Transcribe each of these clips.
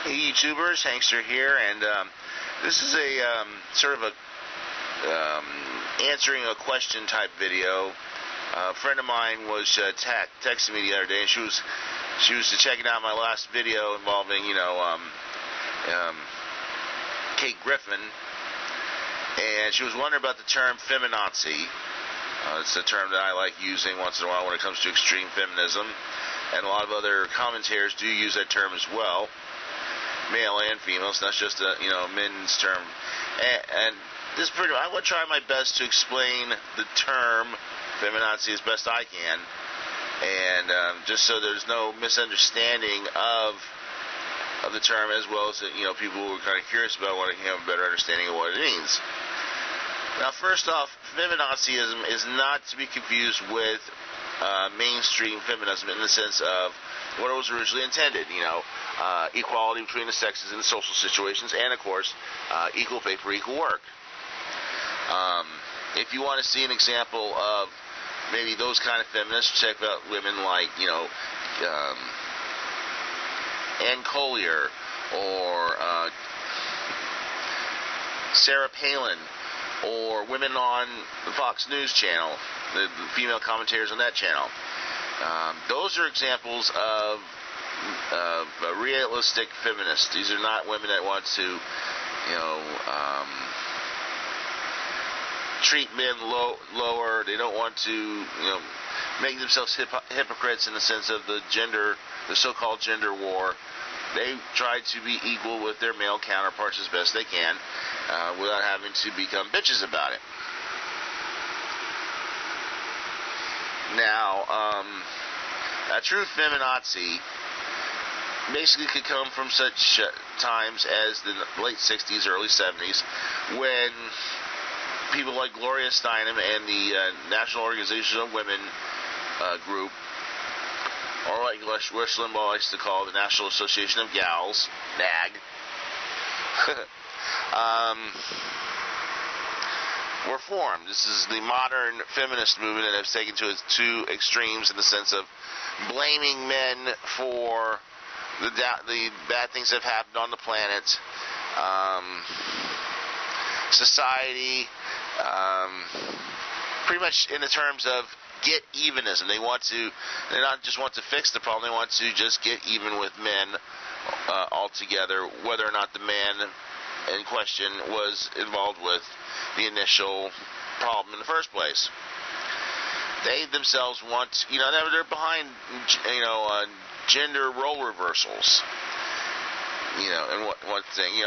Hey YouTubers, Hankster here, and this is a sort of a answering a question type video. A friend of mine was texting me the other day, and she was checking out my last video involving Kate Griffin, and she was wondering about the term feminazi. It's a term that I like using once in a while when it comes to extreme feminism, and a lot of other commentators do use that term as well, male and female. It's not just a men's term. And this I will try my best to explain the term feminazi as best I can, and just so there's no misunderstanding of the term, as well as people who are kind of curious about what have a better understanding of what it means. Now, first off, feminazism is not to be confused with mainstream feminism in the sense of what it was originally intended. Equality between the sexes in social situations, and of course, equal pay for equal work. If you want to see an example of maybe those kind of feminists, check out women like Ann Collier or Sarah Palin, or women on the Fox News channel, the female commentators on that channel. Those are examples of realistic feminists. These are not women that want to, treat men lower. They don't want to, make themselves hypocrites in the sense of the so-called gender war. They try to be equal with their male counterparts as best they can, without having to become bitches about it. Now, a true feminazi basically could come from such times as the late 60s, early 70s, when people like Gloria Steinem and the National Organization of Women group, or like Rush Limbaugh likes to call it, the National Association of Gals, NAG, were formed. This is the modern feminist movement that has taken to its two extremes, in the sense of blaming men for the bad things that have happened on the planet, society, pretty much in the terms of get evenism. They not just want to fix the problem, they want to just get even with men altogether, whether or not the man in question was involved with the initial problem in the first place. They themselves want, they're behind, gender role reversals. And what thing,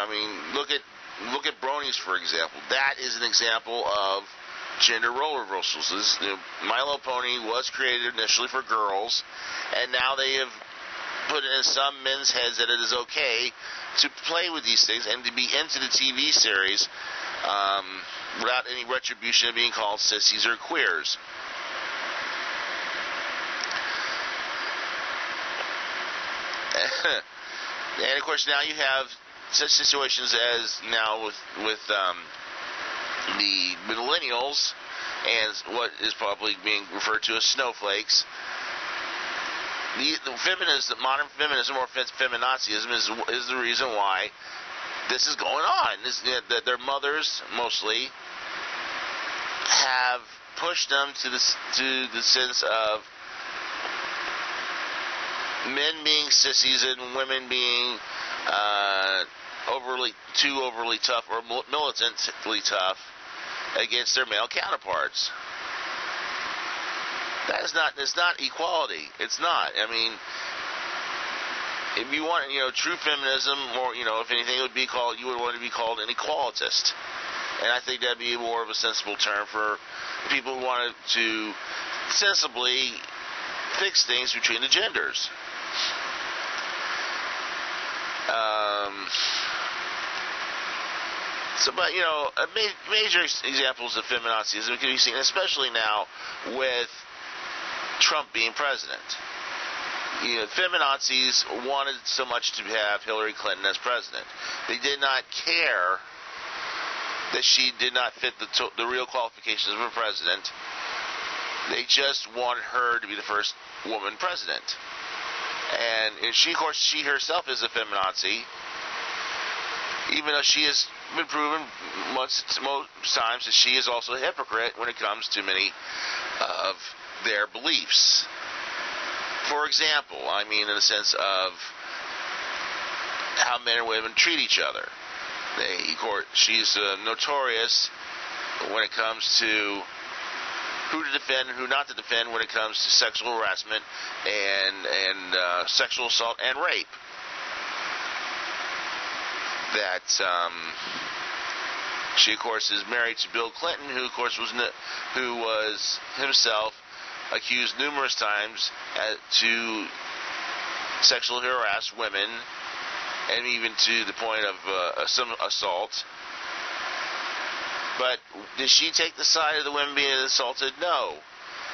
look at bronies, for example. That is an example of gender role reversals. My Little Pony was created initially for girls, and now they have put it in some men's heads that it is okay to play with these things and to be into the TV series without any retribution of being called sissies or queers. And of course, now you have such situations as now with the millennials and what is probably being referred to as snowflakes. The modern feminism, or feminazism, is the reason why this is going on. That their mothers mostly have pushed them to the sense of men being sissies and women being too overly tough or militantly tough against their male counterparts. It's not equality. It's not. If you want, true feminism, or, if anything, you would want to be called an equalitist. And I think that'd be more of a sensible term for people who wanted to sensibly fix things between the genders. Major examples of feminazism can be seen, especially now with Trump being president. Feminazis wanted so much to have Hillary Clinton as president. They did not care that she did not fit the real qualifications of a president. They just wanted her to be the first woman president. And she, of course, she herself is a feminazi, even though she has been proven most times that she is also a hypocrite when it comes to many of their beliefs. For example, I mean in the sense of how men and women treat each other. She's notorious when it comes to who to defend and who not to defend when it comes to sexual harassment and sexual assault and rape. That she, of course, is married to Bill Clinton, who, of course, was himself accused numerous times to sexually harass women, and even to the point of some assault. But did she take the side of the women being assaulted? No.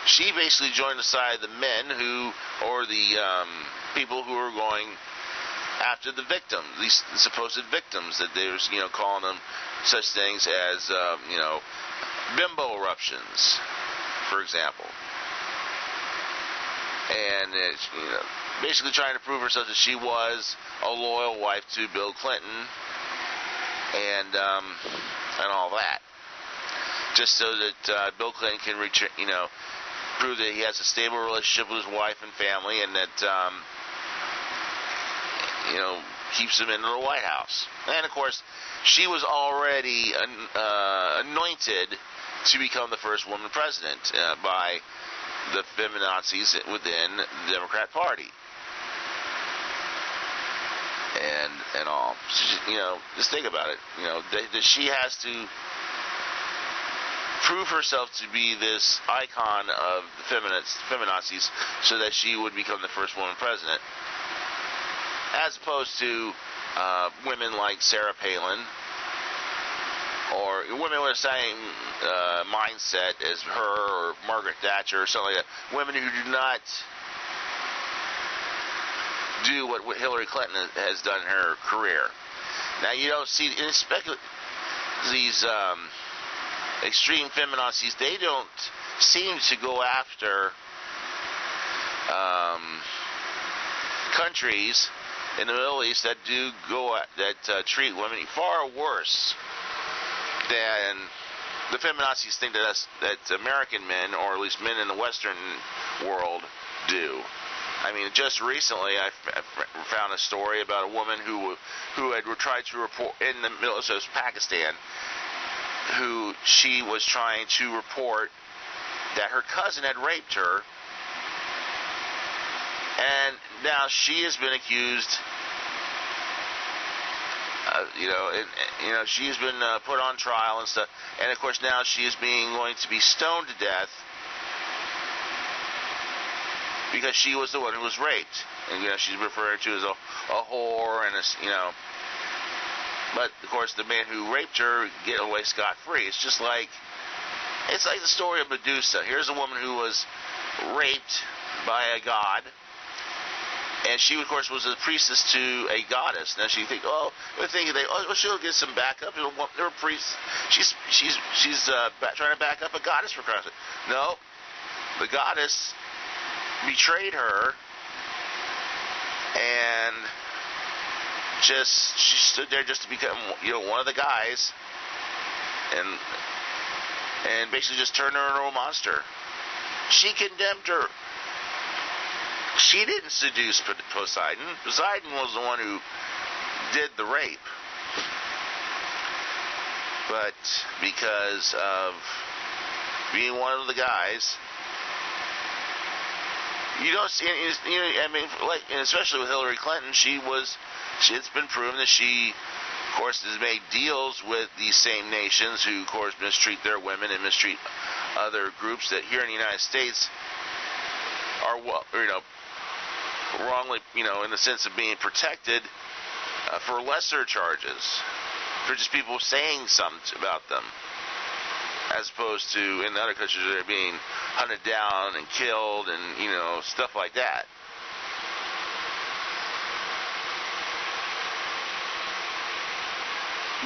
She basically joined the side of the men or the people who were going after the victims, these supposed victims, that they were, calling them such things as, bimbo eruptions, for example. And it's, basically trying to prove herself that she was a loyal wife to Bill Clinton and all that, just so that Bill Clinton can prove that he has a stable relationship with his wife and family, and that keeps him in the White House. And of course, she was already anointed to become the first woman president by the feminazis within the Democrat Party. And all. Just think about it. That she has to prove herself to be this icon of the feminazis so that she would become the first woman president, as opposed to women like Sarah Palin, or women with the same mindset as her, or Margaret Thatcher, or something like that. Women who do not do what Hillary Clinton has done in her career. Now, you don't see these extreme feminazis. They don't seem to go after countries in the Middle East that treat women far worse than the feminazis think that American men, or at least men in the Western world, do. I mean, just recently I found a story about a woman who had tried to report in the middle of Pakistan, who she was trying to report that her cousin had raped her, and now she has been accused. She's been put on trial and stuff, and of course now she is going to be stoned to death because she was the one who was raped, and she's referred to as a whore, and but of course the man who raped her get away scot-free. It's like the story of Medusa. Here's a woman who was raped by a god. And she, of course, was a priestess to a goddess. Now she'll get some backup. They're a priest. She's trying to back up a goddess, for Christ's sake. No, the goddess betrayed her, and she stood there just to become one of the guys, and basically just turned her into a monster. She condemned her. She didn't seduce Poseidon. Poseidon was the one who did the rape. But because of being one of the guys, you don't see and especially with Hillary Clinton, it's been proven that she, of course, has made deals with these same nations who, of course, mistreat their women and mistreat other groups that here in the United States are wrongly, in the sense of being protected for lesser charges, for just people saying something about them, as opposed to in other countries where they're being hunted down and killed and, stuff like that.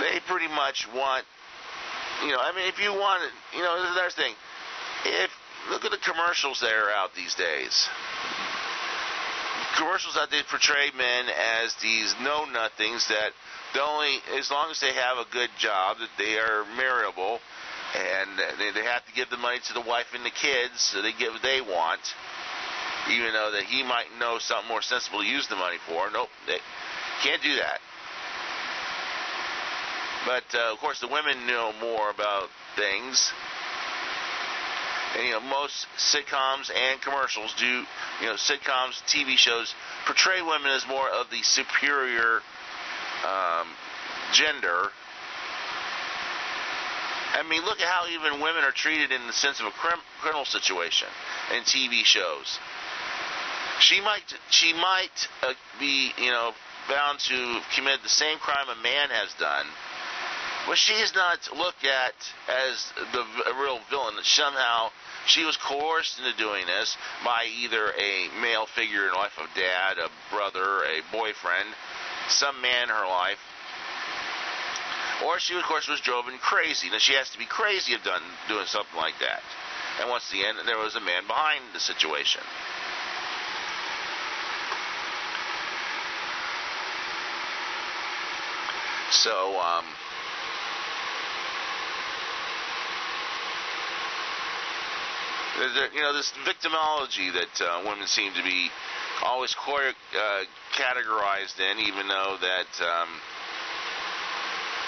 They pretty much want, if you want, there's another thing. Look at the commercials that are out these days. commercials that they portray men as these know-nothings that as long as they have a good job, that they are marriable, and they have to give the money to the wife and the kids, so they get what they want, even though that he might know something more sensible to use the money for. Nope, they can't do that. But, of course, the women know more about things. And, most sitcoms and commercials do, sitcoms, TV shows portray women as more of the superior gender. I mean, look at how even women are treated in the sense of a criminal situation in TV shows. She might be, bound to commit the same crime a man has done, but she is not looked at as the real villain. That somehow she was coerced into doing this by either a male figure in life, a dad, a brother, a boyfriend, some man in her life, or she, of course, was driven crazy. Now, she has to be crazy of doing something like that. And once again, there was a man behind the situation. So, this victimology that women seem to be always categorized in, even though that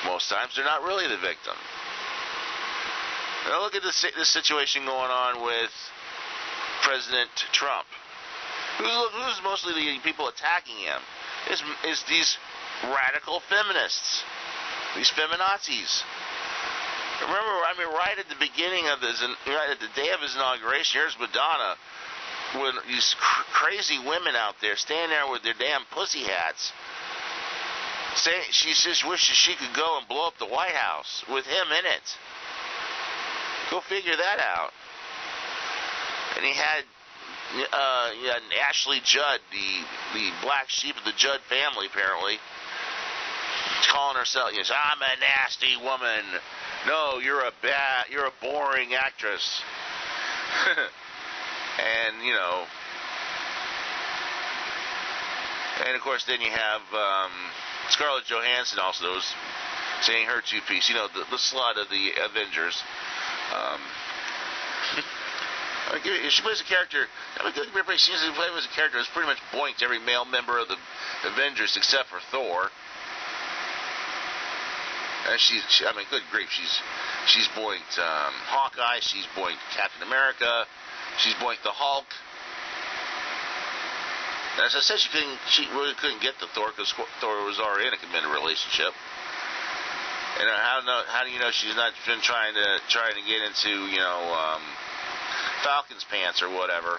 most times they're not really the victim. Now look at this situation going on with President Trump. Who's mostly the people attacking him? Is these radical feminists, these feminazis. Remember, right at the beginning of right at the day of his inauguration, here's Madonna with these crazy women out there standing there with their damn pussy hats, saying she just wishes she could go and blow up the White House with him in it. Go figure that out. And he had Ashley Judd, the black sheep of the Judd family, apparently, calling herself, I'm a nasty woman. No, you're a boring actress. And, and of course then you have Scarlett Johansson also saying her two-piece, the slut of the Avengers. She plays a character, everybody seems to play as a character that's pretty much boinked every male member of the Avengers except for Thor. And good grief, she's boinked Hawkeye, she's boinked Captain America, she's boinked the Hulk. And as I said, she really couldn't get to Thor because Thor was already in a committed relationship. And how do you know she's not been trying to get into Falcon's pants or whatever?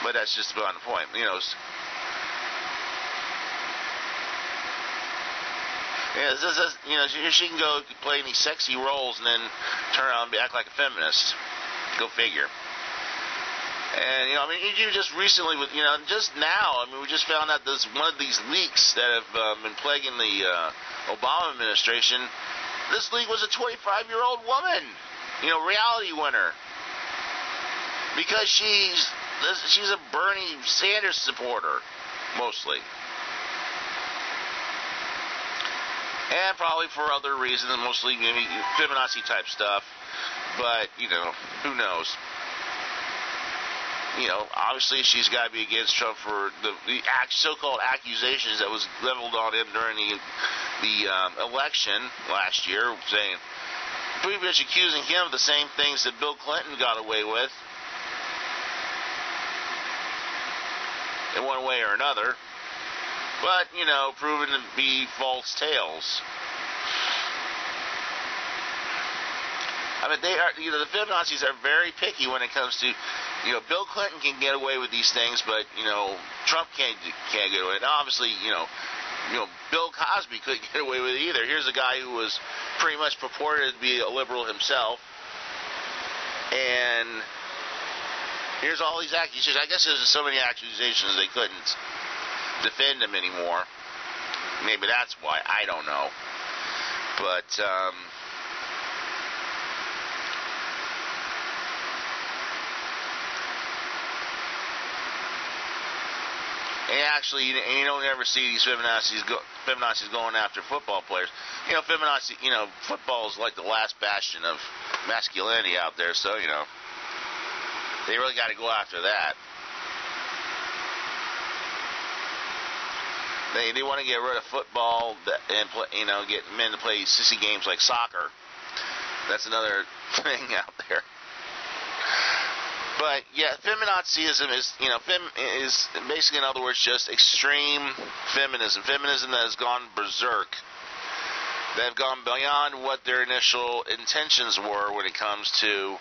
But that's just beyond the point, she can go play these sexy roles and then turn around and act like a feminist. Go figure. And, even just recently with, just now, we just found out there's one of these leaks that have been plaguing the Obama administration. This leak was a 25-year-old woman, reality winner. Because she's a Bernie Sanders supporter, mostly. And probably for other reasons, mostly maybe feminazi type stuff. But, who knows? Obviously she's got to be against Trump for the so-called accusations that was leveled on him during the election last year, saying, pretty much accusing him of the same things that Bill Clinton got away with in one way or another. But, proven to be false tales. They are, the feminazis are very picky when it comes to, Bill Clinton can get away with these things, but, Trump can't get away. And obviously, Bill Cosby couldn't get away with it either. Here's a guy who was pretty much purported to be a liberal himself. And here's all these accusations. I guess there's so many accusations they couldn't defend him anymore. Maybe that's why. I don't know. But, actually, you don't ever see these feminazis going after football players. Football is like the last bastion of masculinity out there, so, they really got to go after that. They want to get rid of football and get men to play sissy games like soccer. That's another thing out there. But yeah, feminazism is basically, in other words, just extreme feminism. Feminism that has gone berserk. They've gone beyond what their initial intentions were when it comes to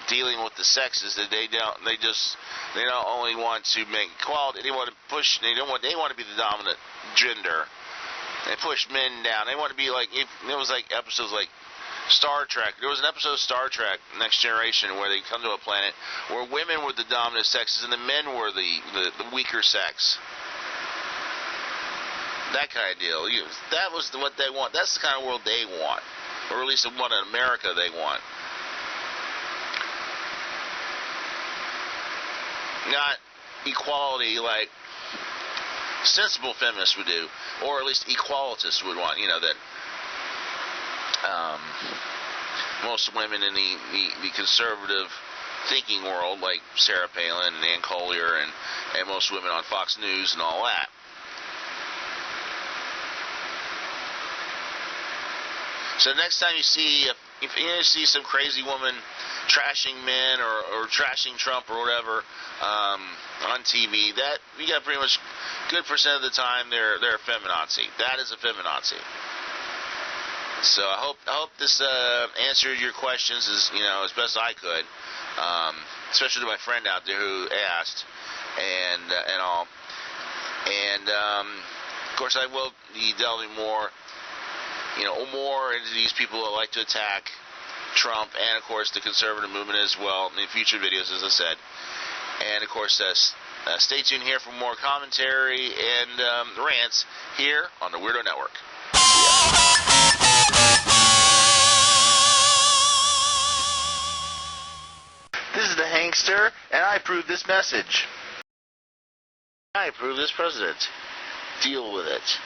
dealing with the sexes. That they don't only want to make equality. They want to push. They want to be the dominant gender. They push men down. They want to be like, it was like episodes like Star Trek. There was an episode of Star Trek, Next Generation, where they come to a planet where women were the dominant sexes and the men were the weaker sex. That kind of deal. That was what they want. That's the kind of world they want, or at least what in America they want. Not equality like sensible feminists would do, or at least equalitists would want. That most women in the conservative thinking world, like Sarah Palin and Ann Coulter and most women on Fox News and all that. So next time you see some crazy woman trashing men or trashing Trump or whatever on TV, that you got pretty much good percent of the time they're a feminazi. That is a feminazi. So I hope this answered your questions as best I could, especially to my friend out there who asked and all. And of course I will be delving more into these people that like to attack Trump, and of course the conservative movement as well in future videos, as I said. And of course, stay tuned here for more commentary and rants here on the Weirdo Network. This is the Hankster, and I approve this message. I approve this president. Deal with it.